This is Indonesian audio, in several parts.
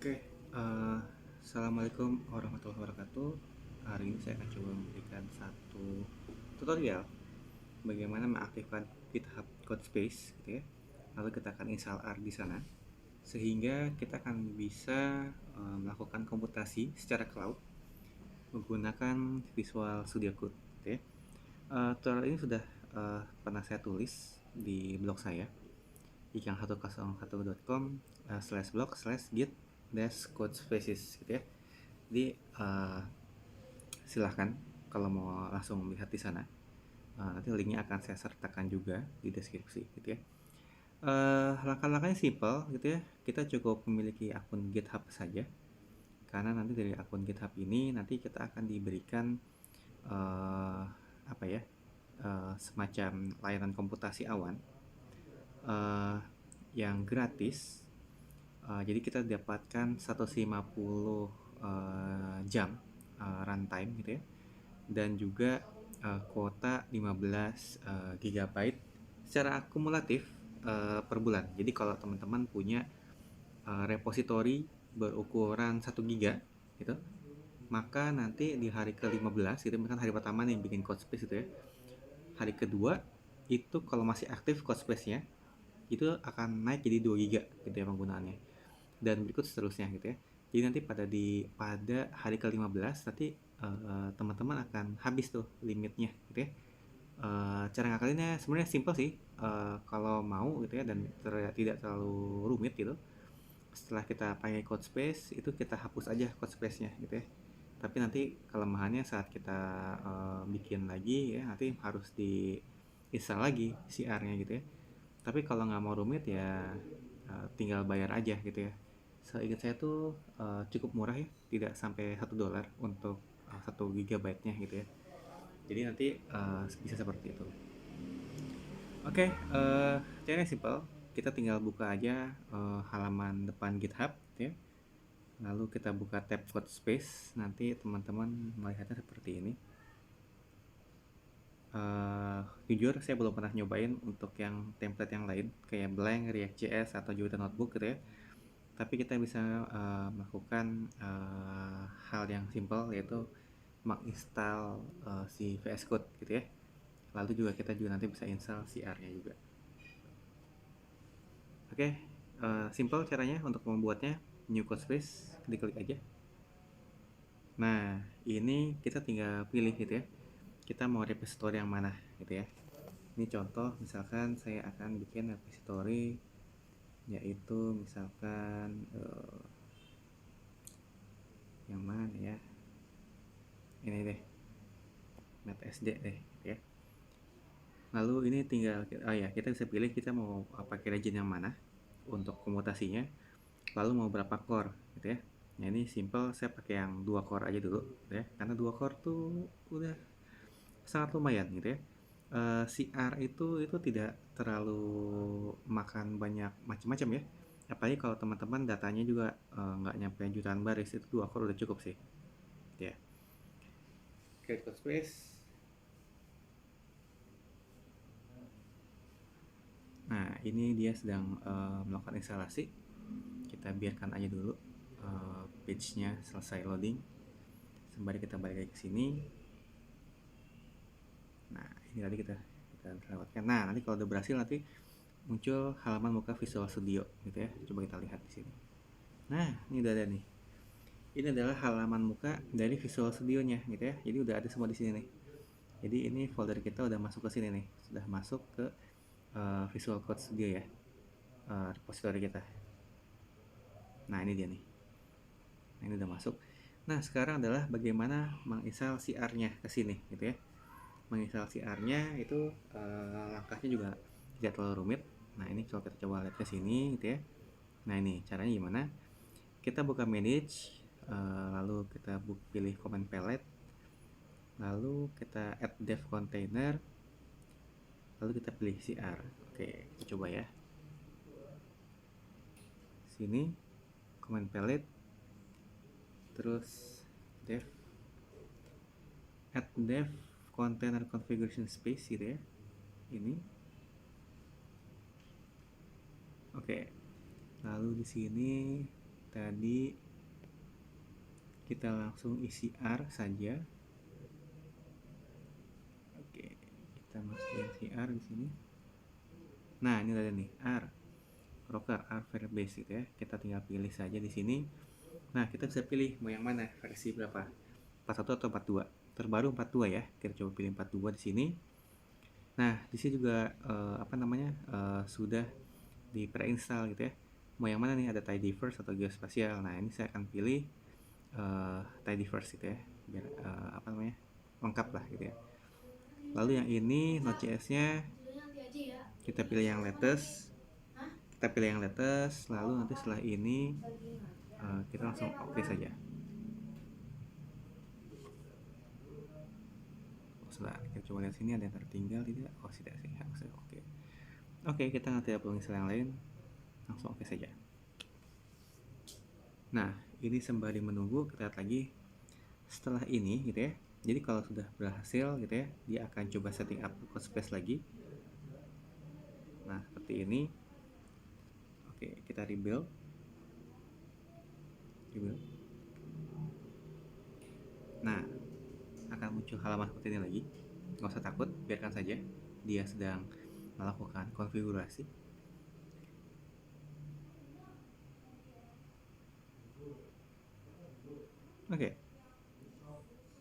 Oke, assalamualaikum warahmatullahi wabarakatuh. Hari ini saya akan coba memberikan satu tutorial bagaimana mengaktifkan GitHub Codespace, gitu ya. Lalu kita akan install R di sana, sehingga kita akan bisa melakukan komputasi secara cloud menggunakan Visual Studio Code, gitu ya. Tutorial ini sudah pernah saya tulis di blog saya ikang101.com/blog/git-codespaces, gitu ya. Jadi silahkan kalau mau langsung melihat di sana. Nanti linknya akan saya sertakan juga di deskripsi, gitu ya. Langkah-langkahnya simple, gitu ya. Kita cukup memiliki akun GitHub saja, karena nanti dari akun GitHub ini nanti kita akan diberikan semacam layanan komputasi awan yang gratis. Jadi kita dapatkan 150 jam runtime, gitu ya, dan juga kuota 15 GB secara akumulatif per bulan. Jadi kalau teman-teman punya repositori berukuran 1 GB gitu, maka nanti di hari ke-15 gitu, misalkan hari pertama nih bikin Codespace gitu ya, hari kedua itu kalau masih aktif Codespace-nya itu akan naik jadi 2 GB gitu ya penggunaannya, dan berikut seterusnya, gitu ya. Jadi nanti pada hari ke-15 nanti teman-teman akan habis tuh limitnya, gitu ya. Cara ngakalinnya sebenarnya simple sih, kalau mau, gitu ya, dan tidak terlalu rumit gitu. Setelah kita pakai Codespace itu kita hapus aja Codespace-nya, gitu ya. Tapi nanti kelemahannya saat kita bikin lagi ya, nanti harus di install lagi CR-nya, gitu ya. Tapi kalau nggak mau rumit ya tinggal bayar aja, gitu ya. Seingat saya tuh cukup murah ya, tidak sampai $1 untuk 1 GB-nya, gitu ya. Jadi nanti bisa seperti itu. Oke, caranya simple. Kita tinggal buka aja halaman depan GitHub, gitu ya. Lalu kita buka tab Codespace. Nanti teman-teman melihatnya seperti ini. Jujur saya belum pernah nyobain untuk yang template yang lain kayak Blank, React.js atau Jupyter Notebook, gitu ya. Tapi kita bisa melakukan hal yang simple, yaitu menginstal si VS Code, gitu ya. Lalu juga kita juga nanti bisa install CR-nya juga. Oke, simple caranya untuk membuatnya. New Codespace, klik aja. Nah, ini kita tinggal pilih, gitu ya, kita mau repository yang mana, gitu ya. Ini contoh, misalkan saya akan bikin repository yaitu misalkan yang mana ya, ini deh, NetSD deh, gitu ya. Lalu ini tinggal kita bisa pilih kita mau pakai region yang mana untuk komutasinya, lalu mau berapa core, gitu ya. Nah ini simple, saya pakai yang 2 core aja dulu, gitu ya, karena 2 core tuh udah sangat lumayan, gitu ya. CR itu tidak terlalu makan banyak macam-macam ya, apalagi kalau teman-teman datanya juga nggak nyampe jutaan baris, itu 2 core udah cukup sih, gitu ya. Create Codespace. Nah ini dia sedang melakukan instalasi. Kita biarkan aja dulu page-nya selesai loading sembari kita balik lagi ke sini. Nah ini tadi kita lewatkan. Nah nanti kalau udah berhasil nanti muncul halaman muka Visual Studio, gitu ya. Coba kita lihat di sini. Nah ini udah ada nih. Ini adalah halaman muka dari Visual Studio-nya, gitu ya. Jadi udah ada semua di sini nih. Jadi ini folder kita udah masuk ke sini nih, sudah masuk ke Visual Code Studio ya, repository kita. Nah ini dia nih. Nah, ini udah masuk. Nah sekarang adalah bagaimana menginstal CR-nya ke sini, gitu ya. Menginstal CR-nya itu langkahnya juga tidak terlalu rumit. Nah ini kalau kita coba lihat ke sini, gitu ya. Nah ini caranya gimana? Kita buka manage, lalu kita pilih command palette, lalu kita add dev container, lalu kita pilih CR. Oke, kita coba ya. Sini command palette, terus dev, add dev container configuration space, gitu ya. Ini. Oke. Lalu di sini tadi kita langsung isi R saja. Oke, kita masukin si R di sini. Nah, ini ada nih R Rocker R Firebase gitu ya. Kita tinggal pilih saja di sini. Nah, kita bisa pilih mau yang mana, versi berapa? 41 atau 42? Terbaru 42 ya. Kita coba pilih 42 di sini. Nah, di sini juga sudah di pre-install gitu ya. Mau yang mana nih, ada Tidyverse atau Geospatial. Nah, ini saya akan pilih Tidyverse gitu ya, biar lengkap lah gitu ya. Lalu yang ini Node.js-nya kita pilih yang latest. Lalu nanti setelah ini kita langsung oke saja. Setelah kita coba lihat sini ada yang tertinggal tidak? Oh, tidak sih, harusnya oke. Oke, kita nanti perlu install yang lain, langsung oke saja. Nah, ini sembari menunggu, kita lihat lagi setelah ini gitu ya. Jadi kalau sudah berhasil gitu ya, dia akan coba setting up code space lagi. Nah, seperti ini. Oke, kita rebuild. Nah, akan muncul halaman seperti ini lagi. Nggak usah takut, biarkan saja. Dia sedang melakukan konfigurasi. Oke.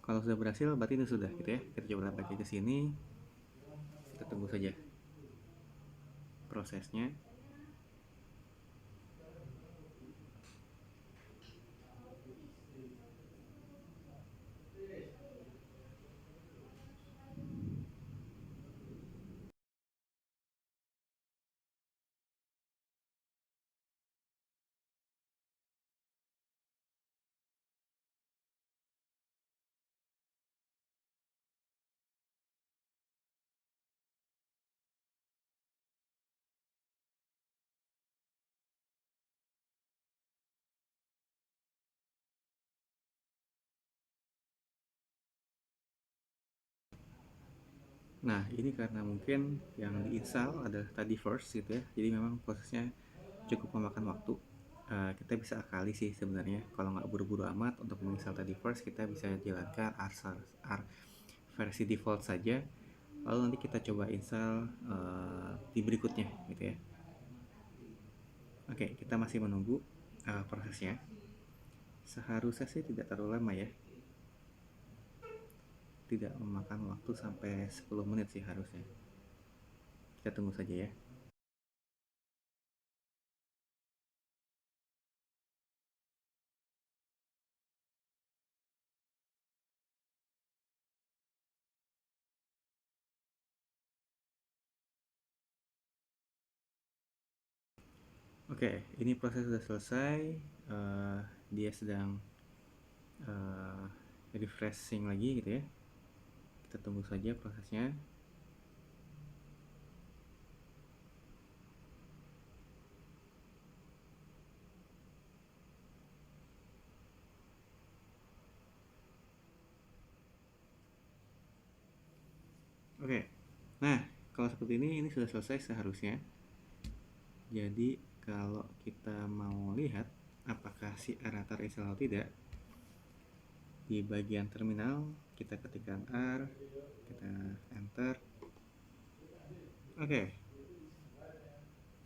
Kalau sudah berhasil, berarti ini sudah gitu ya. Kita coba lagi ke sini. Kita tunggu saja prosesnya. Nah, ini karena mungkin yang diinstal adalah Tidyverse gitu ya. Jadi memang prosesnya cukup memakan waktu. Kita bisa akali sih sebenarnya. Kalau nggak buru-buru amat untuk menginstal Tidyverse, kita bisa jalankan R versi default saja. Lalu nanti kita coba install di berikutnya gitu ya. Oke, kita masih menunggu prosesnya. Seharusnya sih tidak terlalu lama ya. Tidak memakan waktu sampai 10 menit sih harusnya. Kita tunggu saja ya. Oke, ini proses sudah selesai. Dia sedang refreshing lagi gitu ya. Kita tunggu saja prosesnya. Oke, nah kalau seperti ini sudah selesai seharusnya. Jadi kalau kita mau lihat apakah si R terinstall atau tidak, di bagian terminal kita ketikkan R, kita enter. Oke,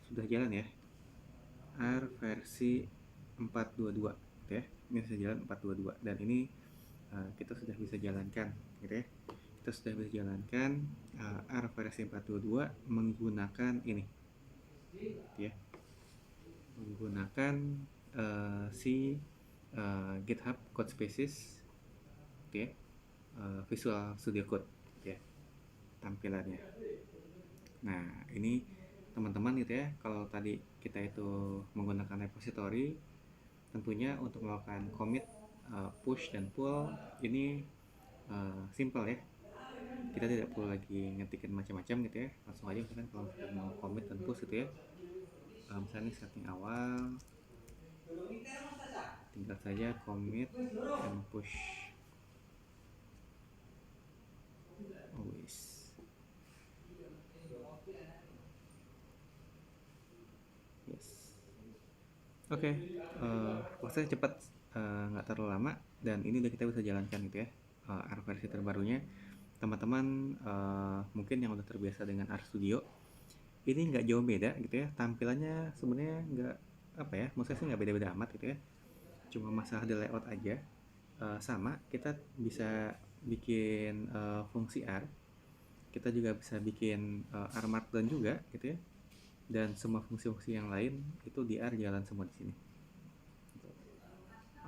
sudah jalan ya. R versi 422 gitu ya. Ini sudah jalan 422 dan ini kita sudah bisa jalankan gitu ya. Kita sudah bisa jalankan R versi 422 menggunakan ini gitu ya. Menggunakan si GitHub Codespaces gitu ya. Visual Studio Code gitu ya tampilannya. Nah, ini teman-teman gitu ya, kalau tadi kita itu menggunakan repository, tentunya untuk melakukan commit, push dan pull ini simple ya. Kita tidak perlu lagi ngetikin macam-macam gitu ya. Langsung aja misalkan kalau kita mau commit dan push gitu ya. Misalnya setting awal, tinggal saja commit dan push. Always. Yes. Oke, prosesnya cepat, nggak terlalu lama, dan ini udah kita bisa jalankan gitu ya, R versi terbarunya. Teman-teman mungkin yang udah terbiasa dengan RStudio, ini nggak jauh beda gitu ya, tampilannya sebenarnya nggak apa ya, maksudnya sih nggak beda-beda amat gitu ya, cuma masalah di layout aja. Sama, kita bisa bikin fungsi R, kita juga bisa bikin R Markdown juga gitu ya, dan semua fungsi-fungsi yang lain itu di R jalan semua di sini.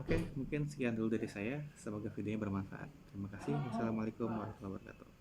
Oke, mungkin sekian dulu dari saya. Semoga videonya bermanfaat. Terima kasih. Wassalamualaikum warahmatullahi wabarakatuh.